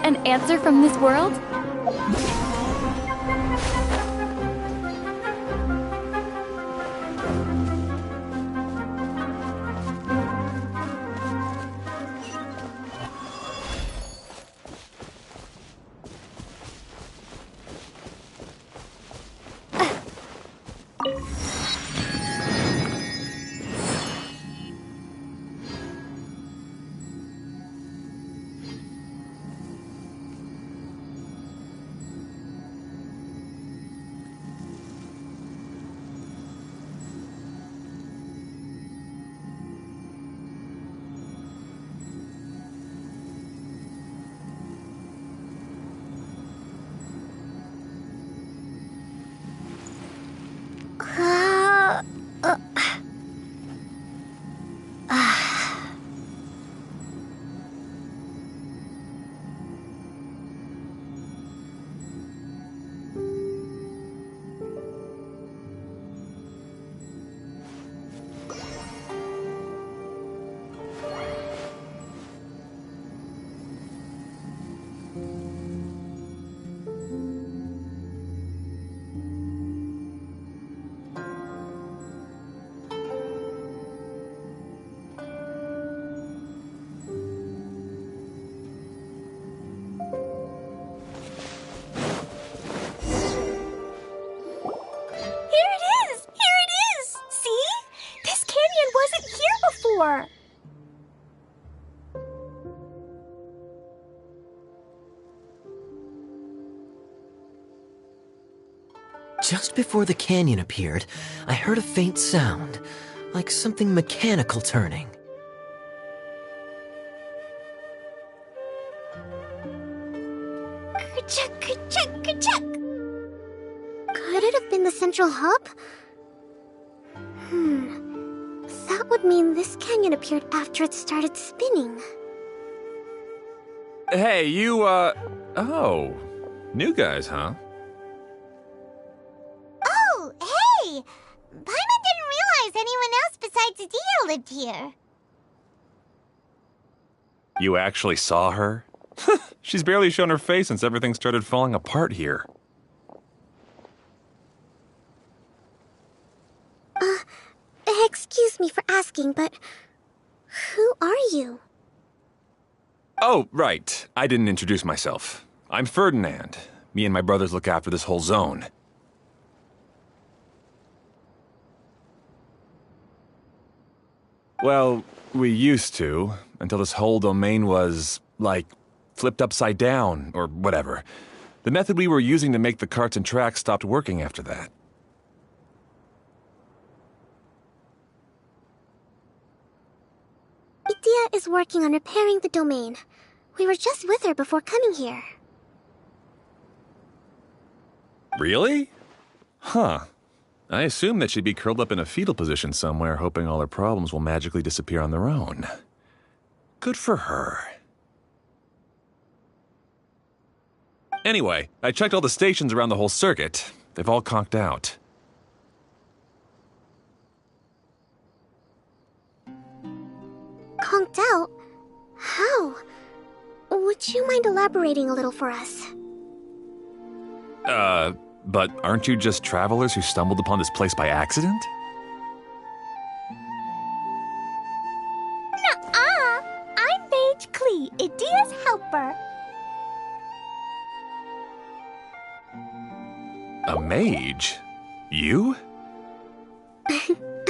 An answer from this world? Just before the canyon appeared, I heard a faint sound, like something mechanical turning. Ka-chuck, ka-chuck, ka-chuck! Could it have been the central hub? That would mean this canyon appeared after it started spinning. Hey, you, oh. New guys, huh? Oh, hey! Paimon didn't realize anyone else besides Adia lived here. You actually saw her? She's barely shown her face since everything started falling apart here. Excuse me for asking, but who are you? Oh, right. I didn't introduce myself. I'm Ferdinand. Me and my brothers look after this whole zone. Well, we used to, until this whole domain was, like, flipped upside down, or whatever. The method we were using to make the carts and tracks stopped working after that. Adia is working on repairing the domain. We were just with her before coming here. Really? Huh. I assume that she'd be curled up in a fetal position somewhere, hoping all her problems will magically disappear on their own. Good for her. Anyway, I checked all the stations around the whole circuit. They've all conked out. Conked out? How? Would you mind elaborating a little for us? But aren't you just travelers who stumbled upon this place by accident? Nuh-uh! I'm Mage Klee, Adia's helper. A mage? You?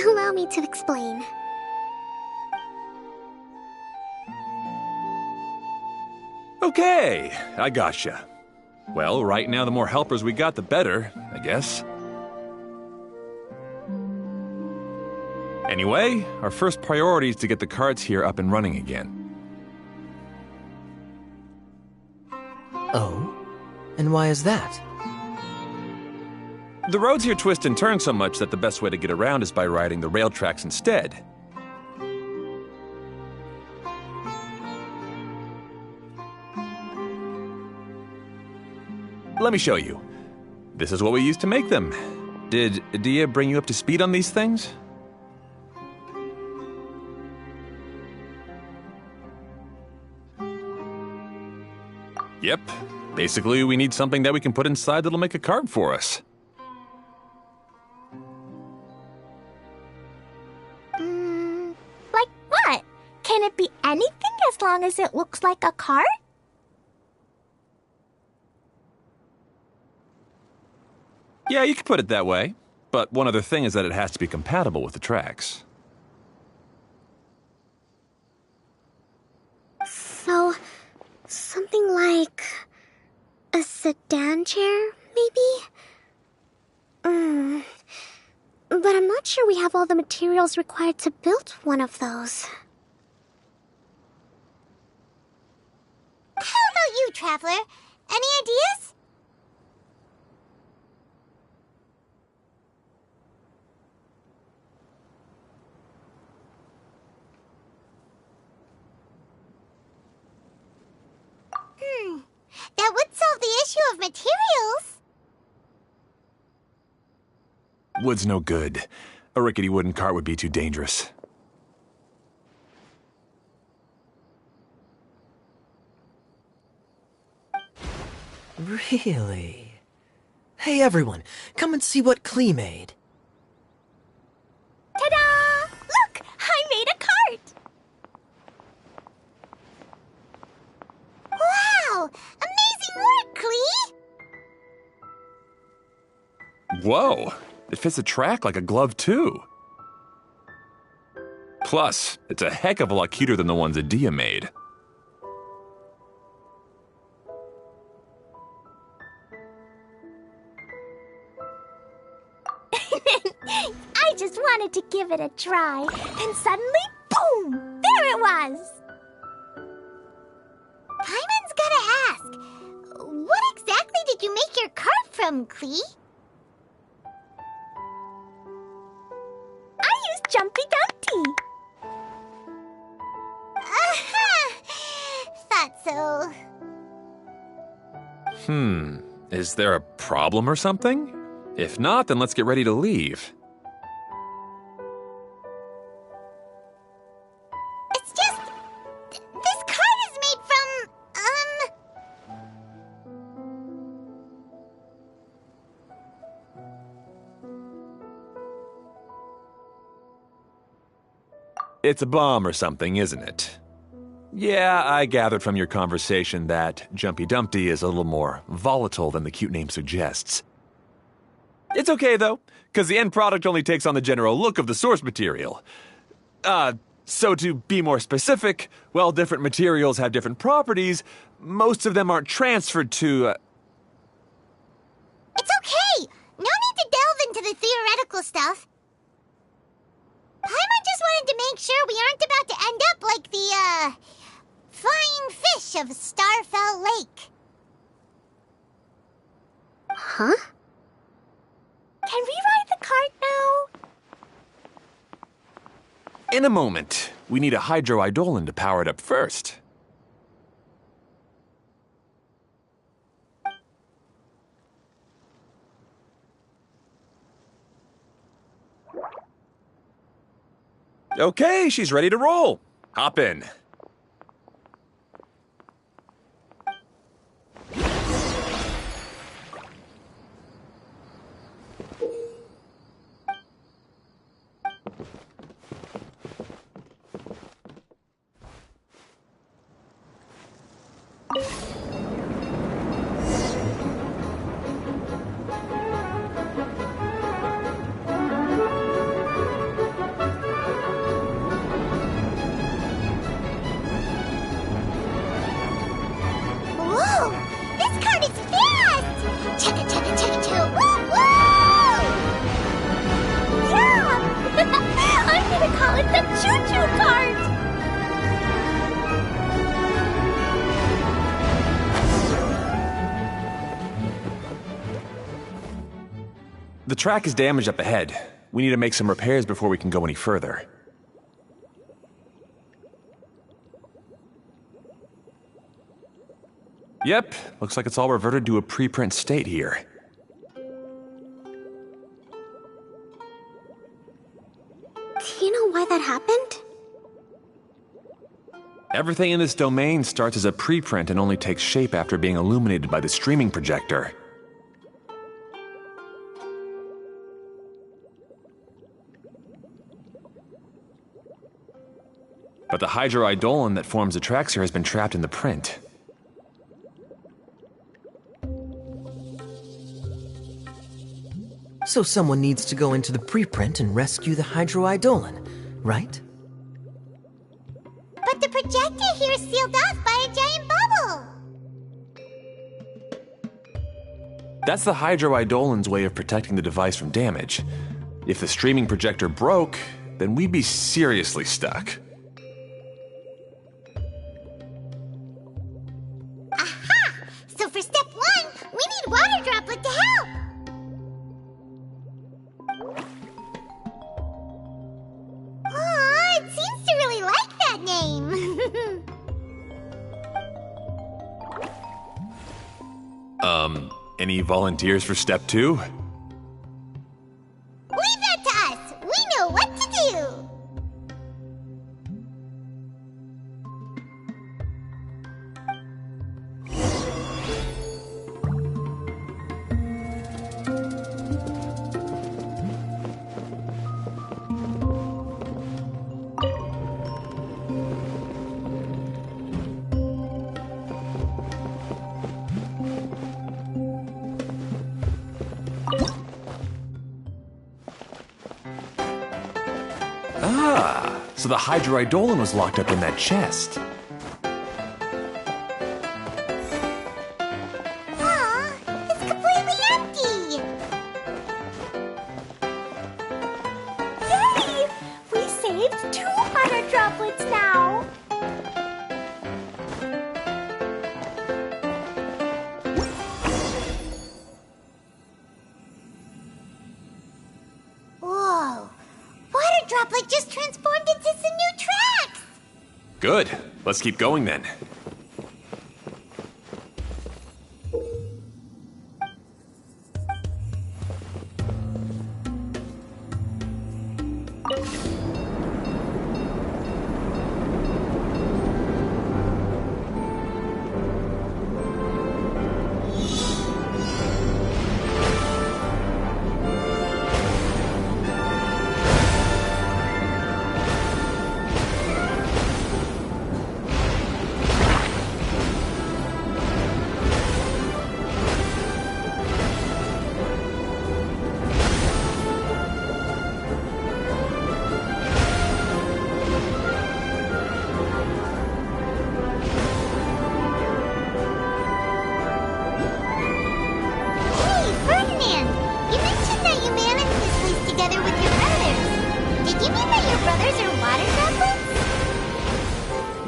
Allow me to explain. Okay, I gotcha. Well, right now the more helpers we got, the better, I guess. Anyway, our first priority is to get the carts here up and running again. Oh? And why is that? The roads here twist and turn so much that the best way to get around is by riding the rail tracks instead. Let me show you. This is what we used to make them. Did Adia bring you up to speed on these things? Yep. Basically, we need something that we can put inside that'll make a card for us. Like what? Can it be anything as long as it looks like a card? Yeah, you could put it that way. But one other thing is that it has to be compatible with the tracks. So, something like a sedan chair, maybe? But I'm not sure we have all the materials required to build one of those. How about you, Traveler? Any ideas? That would solve the issue of materials. Wood's no good. A rickety wooden cart would be too dangerous. Really? Hey everyone, come and see what Klee made. Ta-da! Look! I made a cart! Wow! Amazing work, Klee! Whoa! It fits the track like a glove, too. Plus, it's a heck of a lot cuter than the ones Adia made. I just wanted to give it a try. Then suddenly, boom! There it was! Paimon's gotta ask, what exactly did you make your cart from, Klee? I used Jumpy Dumpty. Thought so. Is there a problem or something? If not, then let's get ready to leave. It's just... this cart is made from, It's a bomb or something, isn't it? Yeah, I gathered from your conversation that Jumpy Dumpty is a little more volatile than the cute name suggests. It's okay, though, because the end product only takes on the general look of the source material. So to be more specific, while different materials have different properties, most of them aren't transferred to, It's okay! No need to delve into the theoretical stuff. Paimon just wanted to make sure we aren't about to end up like the, flying fish of Starfell Lake. Huh? Can we ride the cart now? in a moment. We need a hydroidolin to power it up first. Okay, she's ready to roll. Hop in. Whoa! This cart is fast! Chugga chugga chugga chugga! Woo woo! Yeah! I'm gonna call it the choo-choo cart! The track is damaged up ahead. We need to make some repairs before we can go any further. Yep, looks like it's all reverted to a preprint state here. Do you know why that happened? Everything in this domain starts as a preprint and only takes shape after being illuminated by the streaming projector. But the hydroidolin that forms the tracks here has been trapped in the print. So someone needs to go into the preprint and rescue the hydroidolin, right? But the projector here is sealed off by a giant bubble. That's the hydroidolin's way of protecting the device from damage. If the streaming projector broke, then we'd be seriously stuck. Aha! So for step 1, we need water droplet to help. Aw, it seems to really like that name. Any volunteers for step 2? Leave that to us. We know what to do. So the hydroidolin was locked up in that chest. Aw, it's completely empty. Yay! We saved 2 water droplets now. Whoa. Water droplet just transformed into some new tracks. Good. Let's keep going then.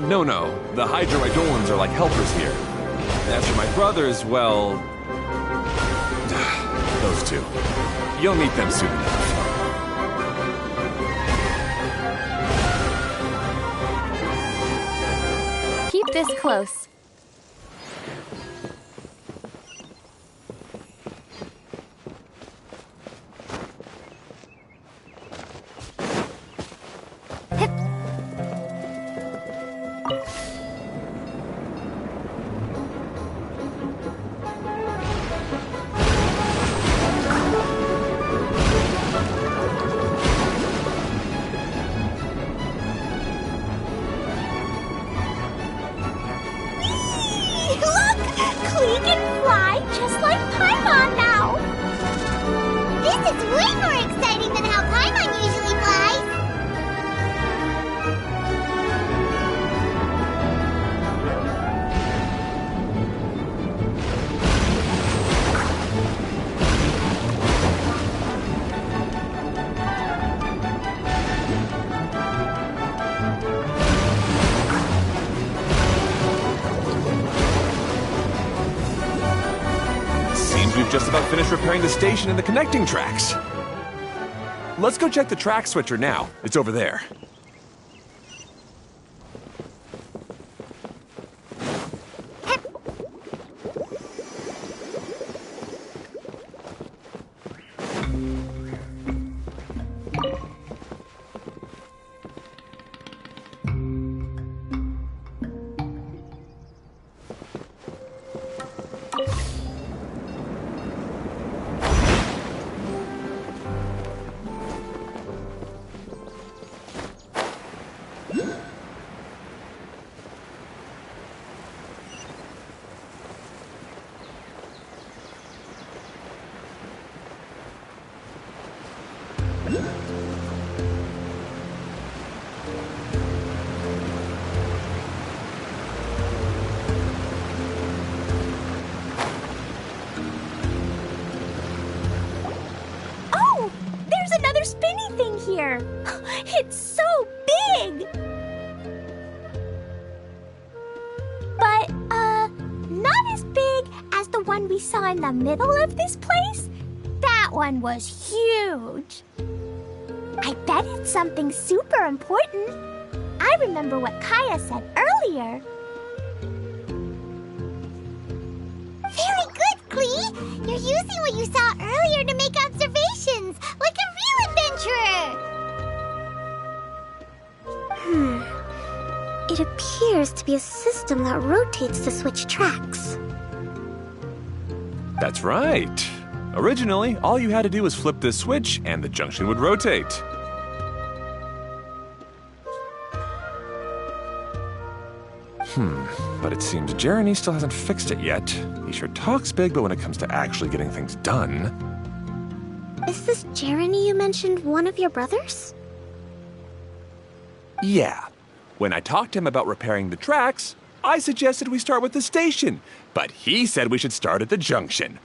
No. The hydroidolins are like helpers here. As for my brothers, well... those two. You'll meet them soon enough. Keep this close. We've just about finished repairing the station and the connecting tracks. Let's go check the track switcher now. It's over there. here. It's so big! But, not as big as the one we saw in the middle of this place. That one was huge. I bet it's something super important. I remember what Kaya said earlier. Very good, Klee! You're using what you saw earlier to make observations, like a real adventurer! It appears to be a system that rotates to switch tracks. That's right. Originally, all you had to do was flip this switch and the junction would rotate. But it seems Jeremy still hasn't fixed it yet. He sure talks big, but when it comes to actually getting things done... Is this Jeremy you mentioned one of your brothers? Yeah. When I talked to him about repairing the tracks, I suggested we start with the station, but he said we should start at the junction.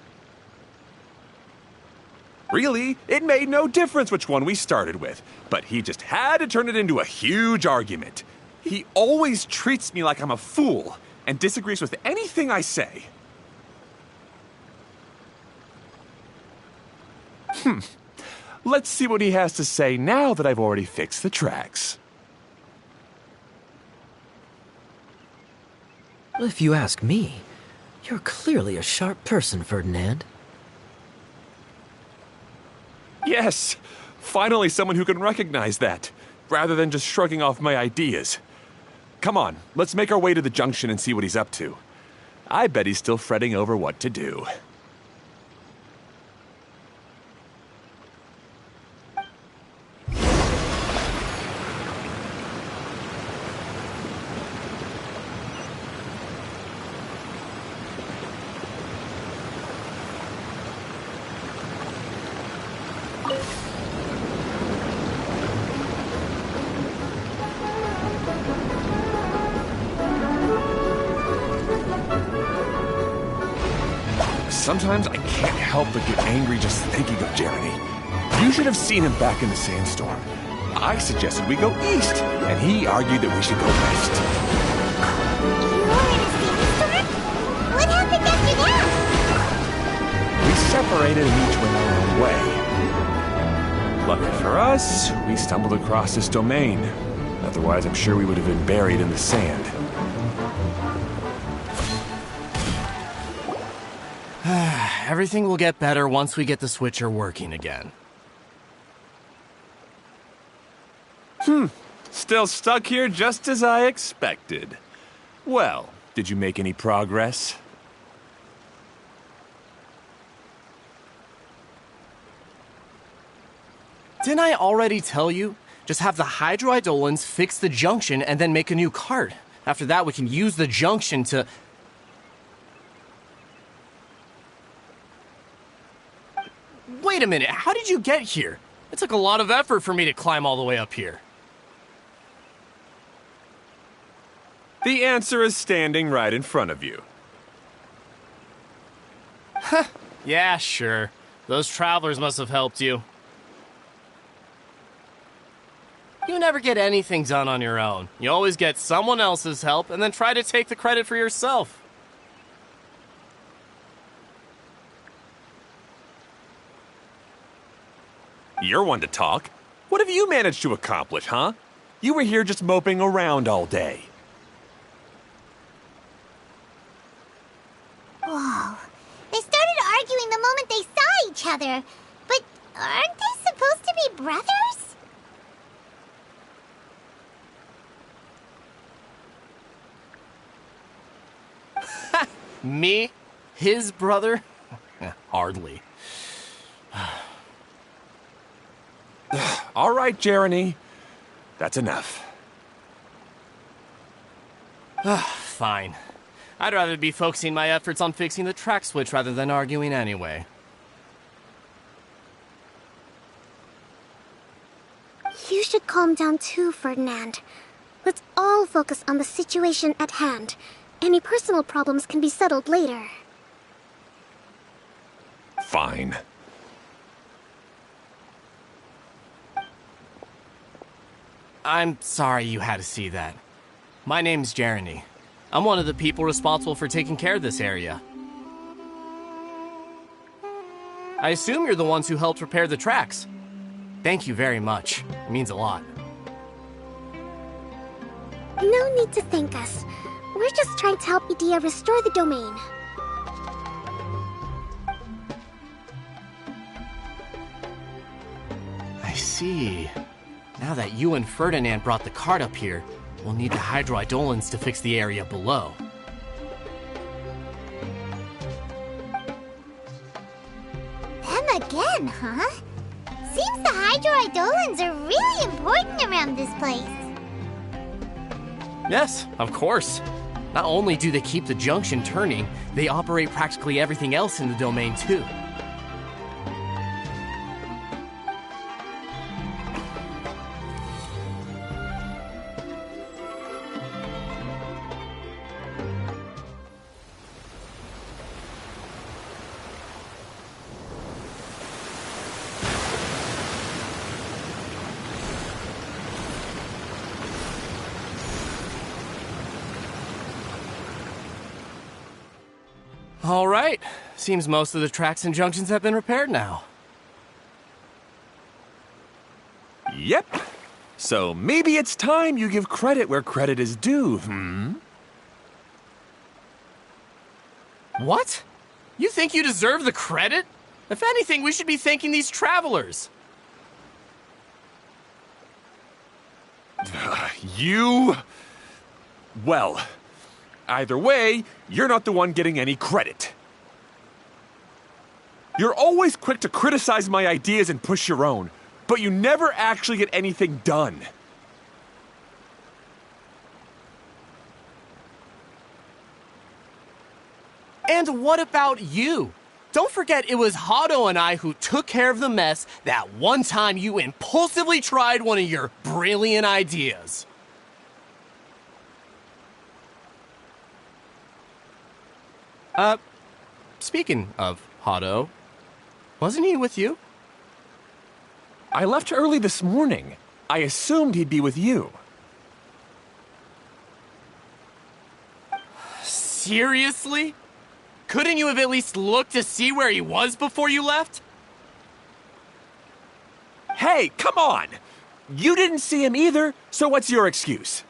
Really, it made no difference which one we started with, but he just had to turn it into a huge argument. He always treats me like I'm a fool and disagrees with anything I say. Let's see what he has to say now that I've already fixed the tracks. If you ask me, you're clearly a sharp person, Ferdinand. Yes, finally someone who can recognize that, rather than just shrugging off my ideas. Come on, let's make our way to the junction and see what he's up to. I bet he's still fretting over what to do. Sometimes I can't help but get angry just thinking of Jeremy. You should have seen him back in the sandstorm. I suggested we go east, and he argued that we should go west. You were in a sandstorm? What happened after that? We separated and each went our own way. Lucky for us, we stumbled across this domain. Otherwise, I'm sure we would have been buried in the sand. Everything will get better once we get the switcher working again. Still stuck here just as I expected. Well, did you make any progress? Didn't I already tell you? Just have the hydroidolins fix the junction and then make a new cart. After that, we can use the junction to... Wait a minute, how did you get here? It took a lot of effort for me to climb all the way up here. The answer is standing right in front of you. Yeah, sure. Those travelers must have helped you. You never get anything done on your own. You always get someone else's help and then try to take the credit for yourself. You're one to talk. What have you managed to accomplish, huh? You were here just moping around all day. Whoa. They started arguing the moment they saw each other. But aren't they supposed to be brothers? Me? His brother? Hardly. All right, Jeremy. That's enough. Fine. I'd rather be focusing my efforts on fixing the track switch rather than arguing anyway. You should calm down too, Ferdinand. Let's all focus on the situation at hand. Any personal problems can be settled later. Fine. I'm sorry you had to see that. My name's Jeremy. I'm one of the people responsible for taking care of this area. I assume you're the ones who helped repair the tracks. Thank you very much. It means a lot. No need to thank us. We're just trying to help Idea restore the domain. I see. Now that you and Ferdinand brought the cart up here, we'll need the hydroidolins to fix the area below. Them again, huh? Seems the hydroidolins are really important around this place. Yes, of course. Not only do they keep the junction turning, they operate practically everything else in the domain too. All right. Seems most of the tracks and junctions have been repaired now. Yep. So maybe it's time you give credit where credit is due, What? You think you deserve the credit? If anything, we should be thanking these travelers. You... Well, either way, you're not the one getting any credit. You're always quick to criticize my ideas and push your own, but you never actually get anything done. And what about you? Don't forget it was Hado and I who took care of the mess that one time you impulsively tried one of your brilliant ideas. Speaking of Hado, wasn't he with you? I left early this morning. I assumed he'd be with you. Seriously? Couldn't you have at least looked to see where he was before you left? Hey, come on! You didn't see him either, so what's your excuse?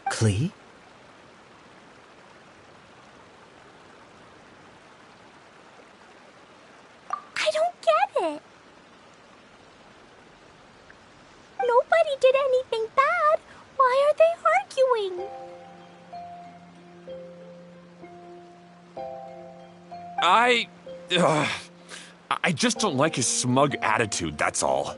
Klee? I don't get it. Nobody did anything bad. Why are they arguing? I just don't like his smug attitude, that's all.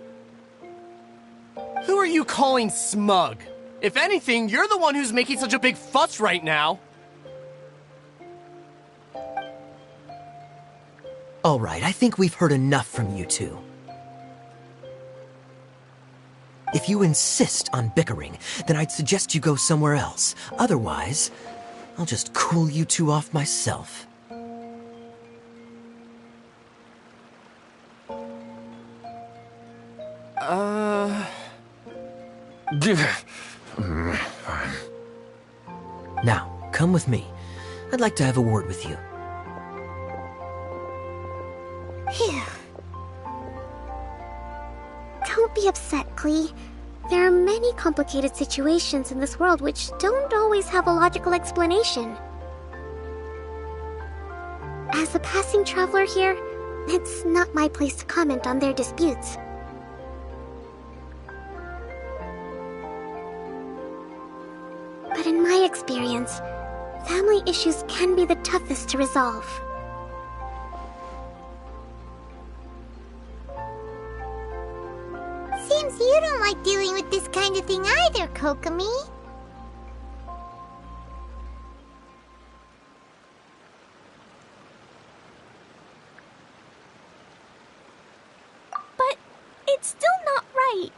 Who are you calling smug? If anything, you're the one who's making such a big fuss right now. All right, I think we've heard enough from you two. If you insist on bickering, then I'd suggest you go somewhere else. Otherwise, I'll just cool you two off myself. Now, come with me. I'd like to have a word with you. Phew. Don't be upset, Klee. There are many complicated situations in this world which don't always have a logical explanation. As a passing traveler here, it's not my place to comment on their disputes. But in my experience, family issues can be the toughest to resolve. Seems you don't like dealing with this kind of thing either, Kokomi. But it's still not right.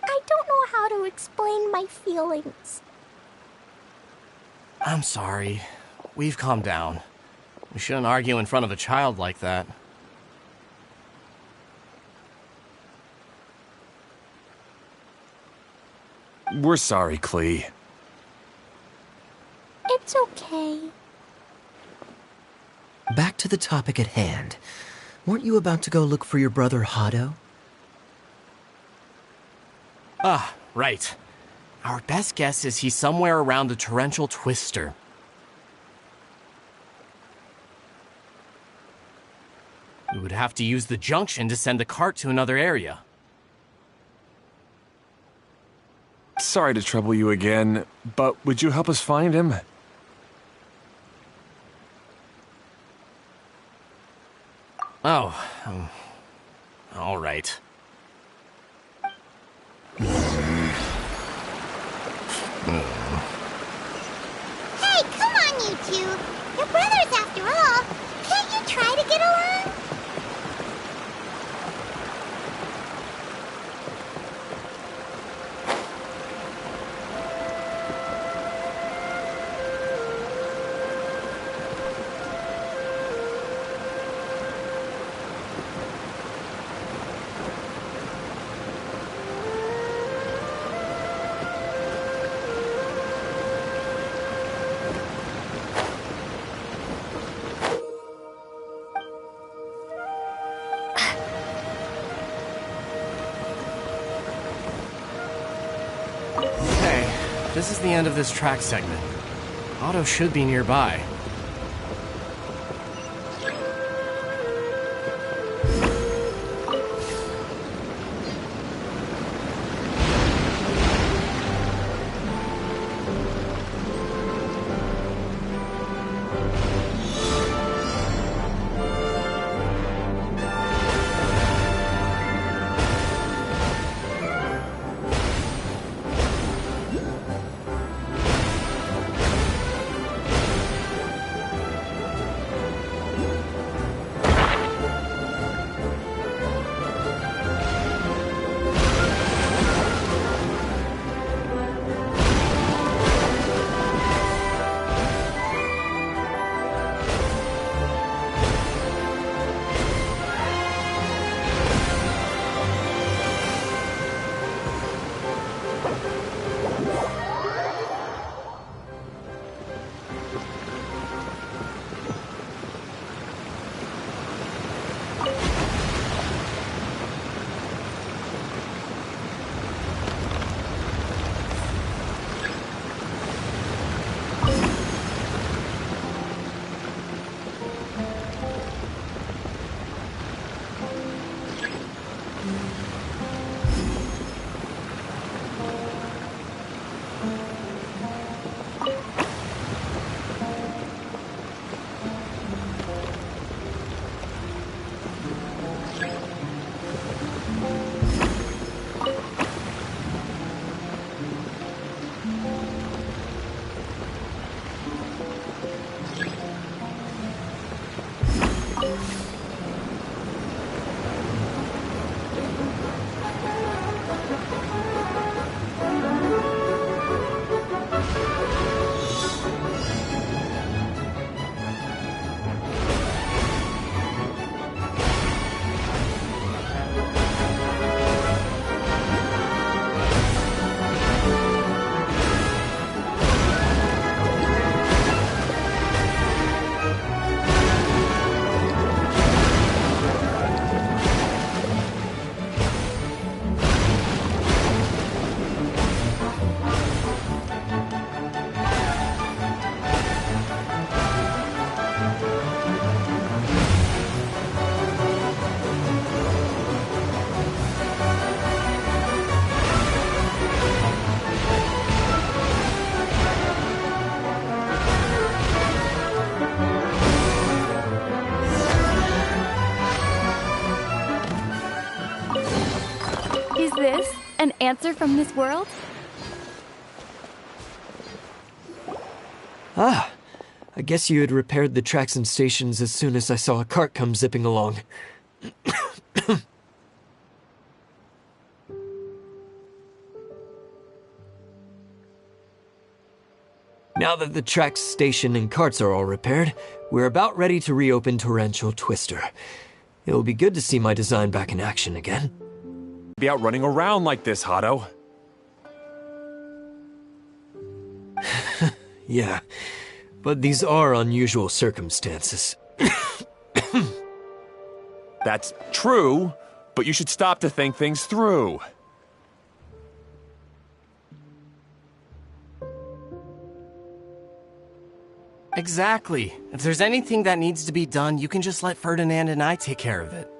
I don't know how to explain my feelings. I'm sorry. We've calmed down. You shouldn't argue in front of a child like that. We're sorry, Klee. It's okay. Back to the topic at hand. Weren't you about to go look for your brother Hado? Ah, right. Our best guess is he's somewhere around the torrential twister. We would have to use the junction to send the cart to another area. Sorry to trouble you again, but would you help us find him? Oh, all right. Hey, come on, you two. You're brothers after all. Can't you try to get along? This is the end of this track segment. Otto should be nearby. Is this an answer from this world? Ah, I guess you had repaired the tracks and stations as soon as I saw a cart come zipping along. Now that the tracks, station, and carts are all repaired, we're about ready to reopen Torrential Twister. It'll be good to see my design back in action again. Be out running around like this, Hado. Yeah, but these are unusual circumstances. That's true, but you should stop to think things through. Exactly. If there's anything that needs to be done, you can just let Ferdinand and I take care of it.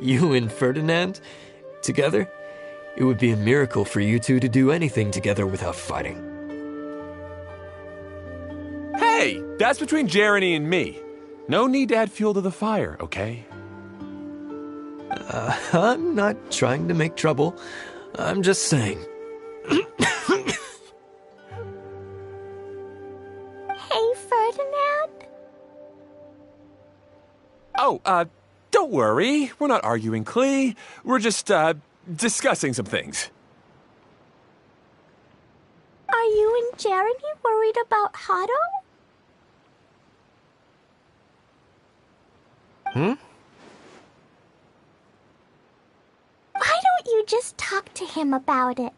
You and Ferdinand? Together? It would be a miracle for you two to do anything together without fighting. Hey, that's between Jeremy and me. No need to add fuel to the fire, okay? I'm not trying to make trouble. I'm just saying. Hey, Ferdinand? Oh, don't worry. We're not arguing, Klee. We're just, discussing some things. Are you and Jeremy worried about Hado? Why don't you just talk to him about it?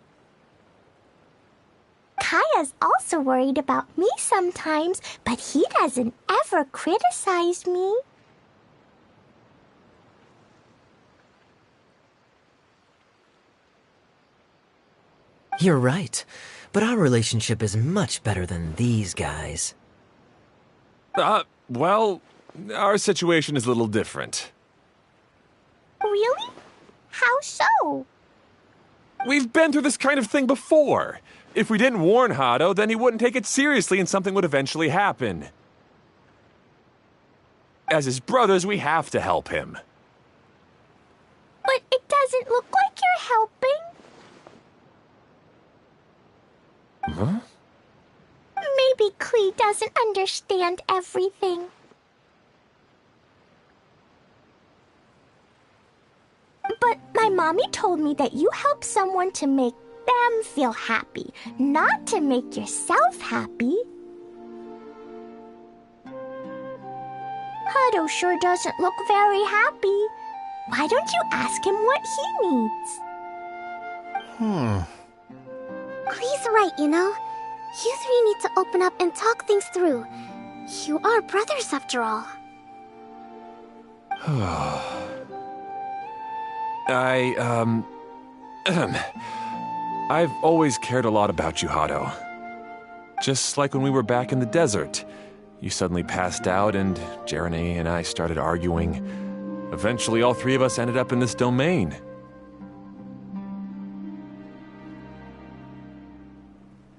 Kaya's also worried about me sometimes, but he doesn't ever criticize me. You're right, but our relationship is much better than these guys. Well, our situation is a little different. Really? How so? We've been through this kind of thing before. If we didn't warn Hado, then he wouldn't take it seriously and something would eventually happen. As his brothers, we have to help him. But it doesn't look like you're helping. Huh? Maybe Klee doesn't understand everything. But my mommy told me that you help someone to make them feel happy, not to make yourself happy. Hado sure doesn't look very happy. Why don't you ask him what he needs? Klee's right, you know. You three need to open up and talk things through. You are brothers after all. I've always cared a lot about you, Hado. Just like when we were back in the desert. You suddenly passed out and Jeremy and I started arguing. Eventually, all three of us ended up in this domain.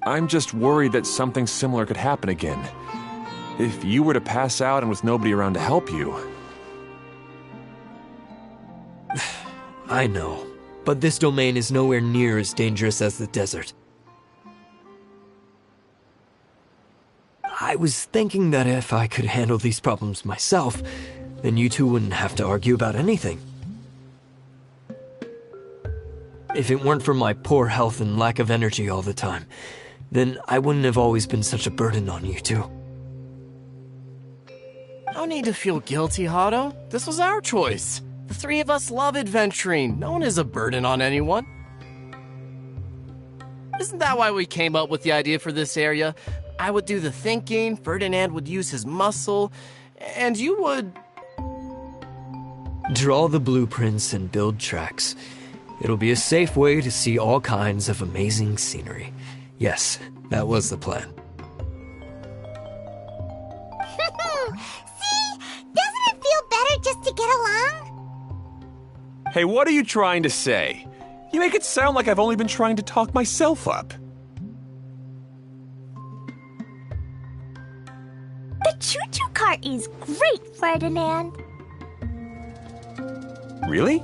I'm just worried that something similar could happen again. If you were to pass out and with nobody around to help you. I know, but this domain is nowhere near as dangerous as the desert. I was thinking that if I could handle these problems myself, then you two wouldn't have to argue about anything. If it weren't for my poor health and lack of energy all the time, then I wouldn't have always been such a burden on you two. No need to feel guilty, Hado. This was our choice. The three of us love adventuring. No one is a burden on anyone. Isn't that why we came up with the idea for this area? I would do the thinking, Ferdinand would use his muscle, and you would... Draw the blueprints and build tracks. It'll be a safe way to see all kinds of amazing scenery. Yes, that was the plan. See? Doesn't it feel better just to get along? Hey, what are you trying to say? You make it sound like I've only been trying to talk myself up. The choo-choo cart is great, Ferdinand. Really?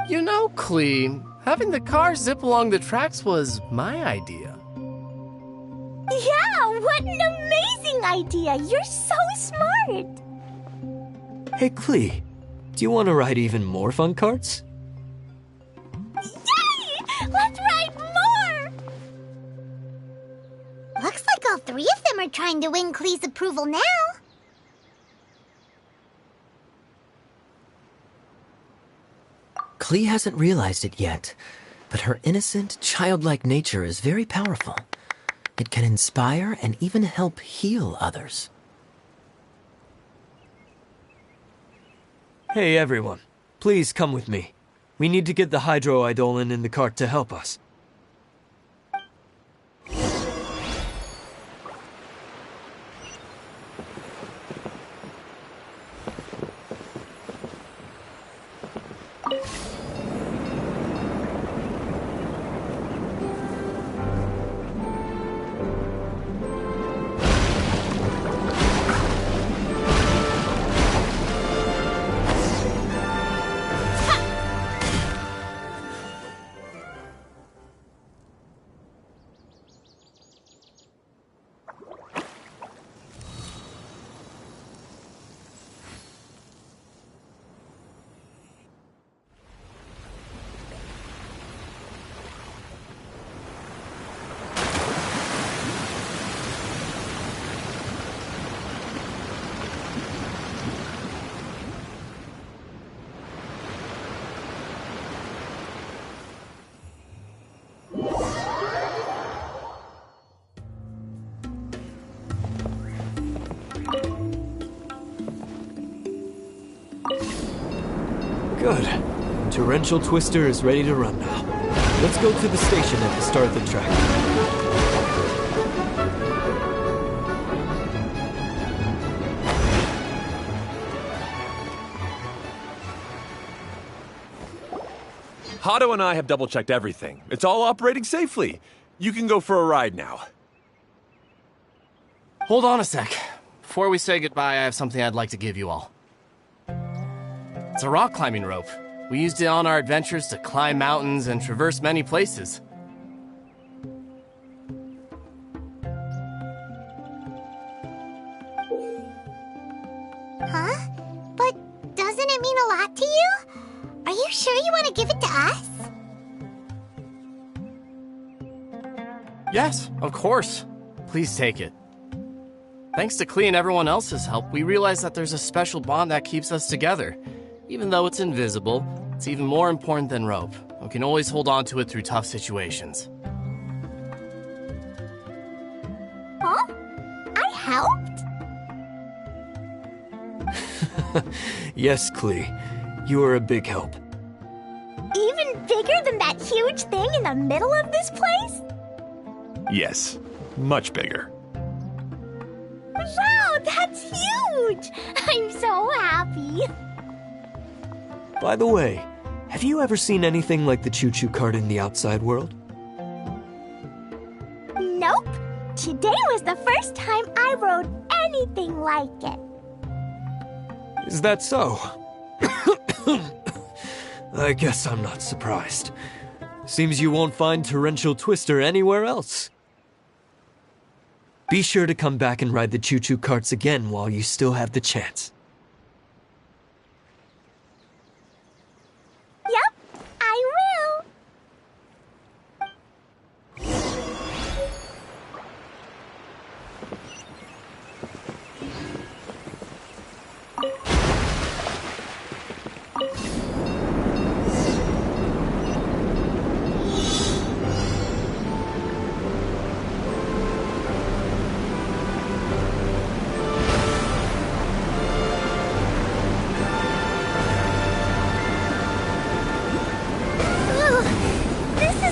You know, Klee, having the car zip along the tracks was my idea. Yeah, what an amazing idea! You're so smart! Hey, Klee, do you want to ride even more fun carts? Yay! Let's ride more! All three of them are trying to win Klee's approval now. Klee hasn't realized it yet, but her innocent, childlike nature is very powerful. It can inspire and even help heal others. Hey everyone, please come with me. We need to get the Hydro-Eidolon in the cart to help us. Good. Torrential Twister is ready to run now. Let's go to the station at the start of the track. Hado and I have double-checked everything. It's all operating safely. You can go for a ride now. Hold on a sec. Before we say goodbye, I have something I'd like to give you all. It's a rock climbing rope. We used it on our adventures to climb mountains and traverse many places. Huh? But doesn't it mean a lot to you? Are you sure you want to give it to us? Yes, of course. Please take it. Thanks to Klee and everyone else's help, we realized that there's a special bond that keeps us together. Even though it's invisible, it's even more important than rope. We can always hold on to it through tough situations. Huh? I helped? Yes, Klee. You are a big help. Even bigger than that huge thing in the middle of this place? Yes, much bigger. Wow, that's huge! I'm so happy. By the way, have you ever seen anything like the choo-choo cart in the outside world? Nope. Today was the first time I rode anything like it. Is that so? I guess I'm not surprised. Seems you won't find Torrential Twister anywhere else. Be sure to come back and ride the choo-choo carts again while you still have the chance. Yep, I will.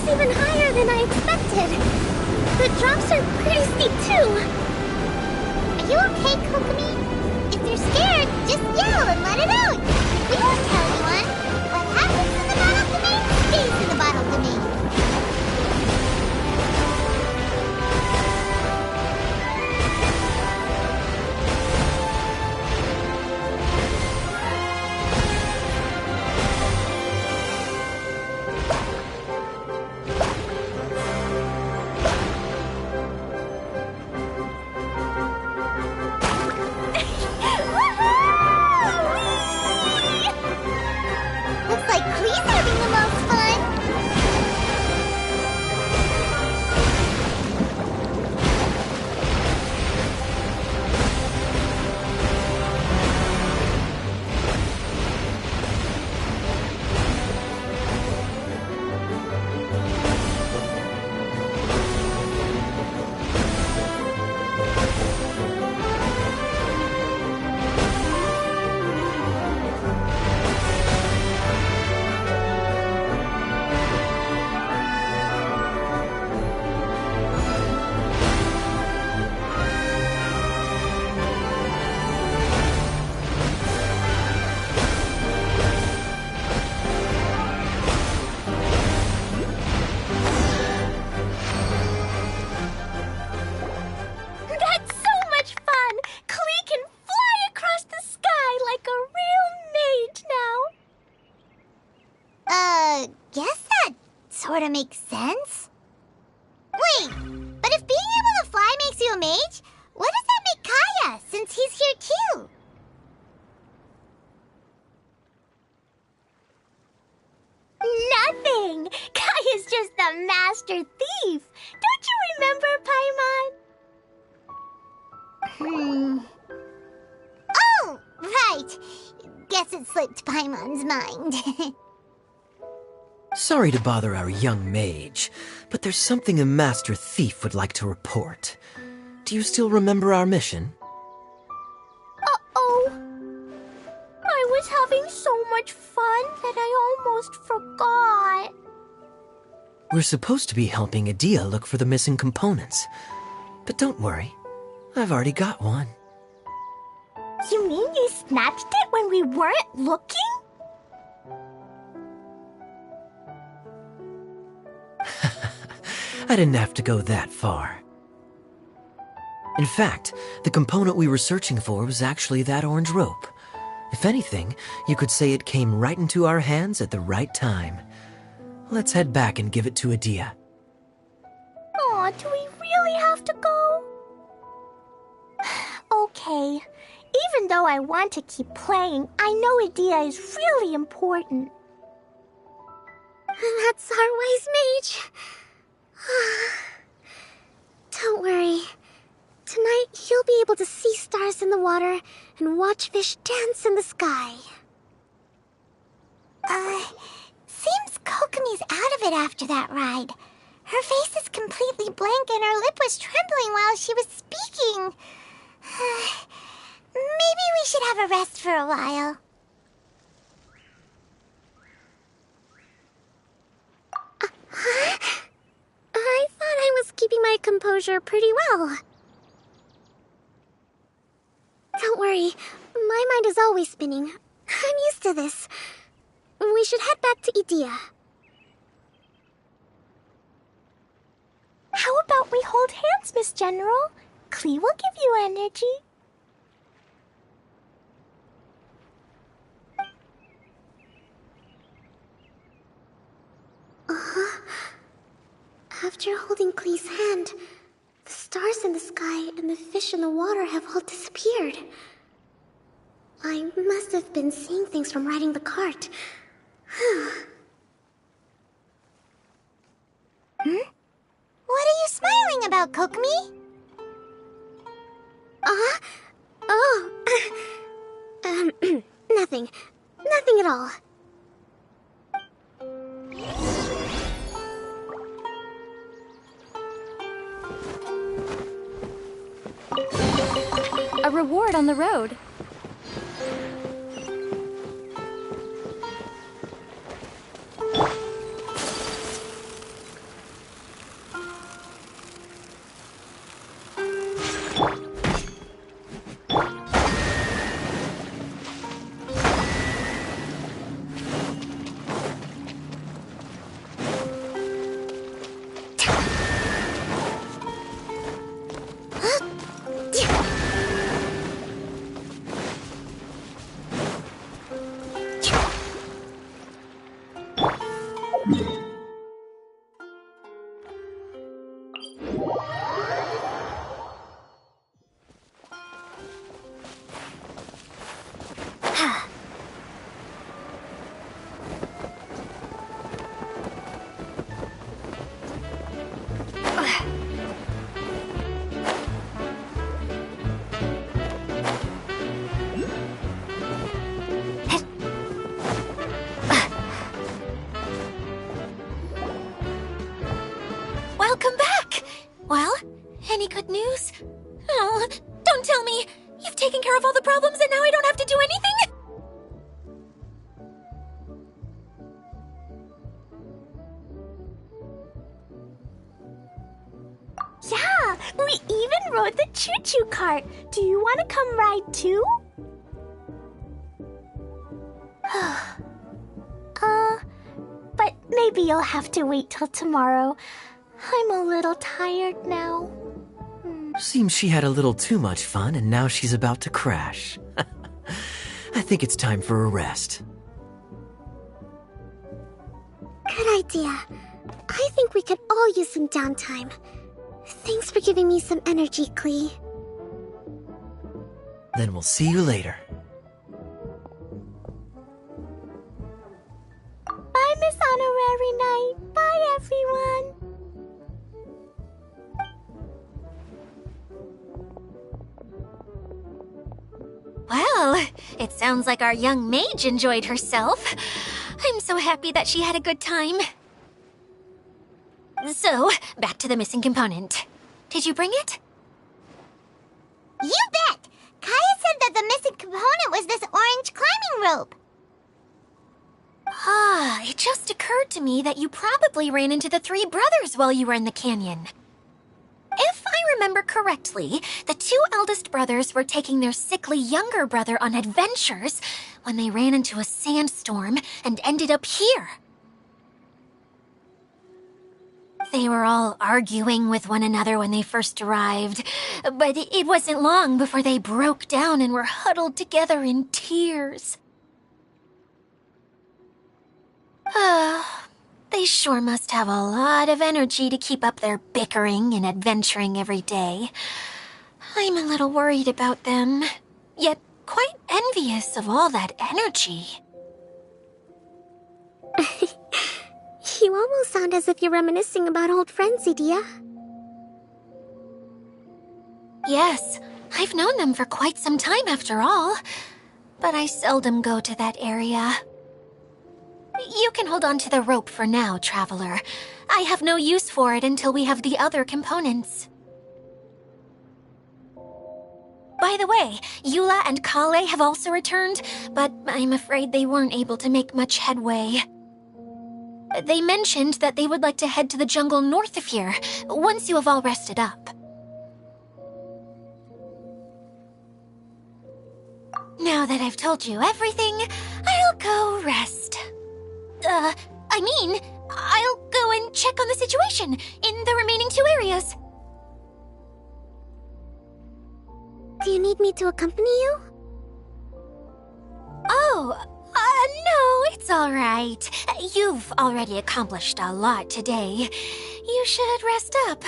Even higher than I expected. The drops are pretty steep, too. Are you okay, Kokomi? If you're scared, just yell and let it out. We won't tell anyone. What happens in the bottle domain stays in the bottle domain. sorta makes sense. Wait, but if being able to fly makes you a mage, what does that make Kaya, since he's here too? Nothing! Kaya's just a master thief! Don't you remember, Paimon? Oh, right. Guess it slipped Paimon's mind. Sorry to bother our young mage, but there's something a master thief would like to report. Do you still remember our mission? Uh-oh. I was having so much fun that I almost forgot. We're supposed to be helping Adia look for the missing components. But don't worry, I've already got one. You mean you snatched it when we weren't looking? I didn't have to go that far. In fact, the component we were searching for was actually that orange rope. If anything, you could say it came right into our hands at the right time. Let's head back and give it to Adia. Aw, do we really have to go? Okay. Even though I want to keep playing, I know Adia is really important. That's our wise mage. Don't worry. Tonight, he'll be able to see stars in the water and watch fish dance in the sky. Seems Kokomi's out of it after that ride. Her face is completely blank and her lip was trembling while she was speaking. Maybe we should have a rest for a while. I thought I was keeping my composure pretty well. Don't worry, my mind is always spinning. I'm used to this. We should head back to Adia. How about we hold hands, Miss General? Klee will give you energy. After holding Klee's hand, the stars in the sky and the fish in the water have all disappeared. I must have been seeing things from riding the cart. What are you smiling about, Kokomi? Nothing. Nothing at all. A reward on the road. Welcome back! Well, any good news? Oh, don't tell me! You've taken care of all the problems and now I don't have to do anything? Yeah, we even rode the choo-choo cart. Do you want to come ride too? But maybe you'll have to wait till tomorrow. I'm a little tired now. Seems she had a little too much fun and now she's about to crash. I think it's time for a rest. Good idea. I think we could all use some downtime. Thanks for giving me some energy, Klee. Then we'll see you later. Bye, Miss Honorary Knight. Bye, everyone. Well, it sounds like our young mage enjoyed herself. I'm so happy that she had a good time. So, back to the missing component. Did you bring it? You bet! Kaya said that the missing component was this orange climbing rope. Ah, it just occurred to me that you probably ran into the three brothers while you were in the canyon. If I remember correctly, the two eldest brothers were taking their sickly younger brother on adventures when they ran into a sandstorm and ended up here. They were all arguing with one another when they first arrived, but it wasn't long before they broke down and were huddled together in tears. They sure must have a lot of energy to keep up their bickering and adventuring every day. I'm a little worried about them, yet quite envious of all that energy. You almost sound as if you're reminiscing about old friends, Edea. Yes, I've known them for quite some time after all, but I seldom go to that area. You can hold on to the rope for now, Traveler. I have no use for it until we have the other components. By the way, Eula and Kale have also returned, but I'm afraid they weren't able to make much headway. They mentioned that they would like to head to the jungle north of here, once you have all rested up. Now that I've told you everything, I'll go rest. I'll go and check on the situation in the remaining two areas. Do you need me to accompany you? Oh, no, it's all right. You've already accomplished a lot today. You should rest up.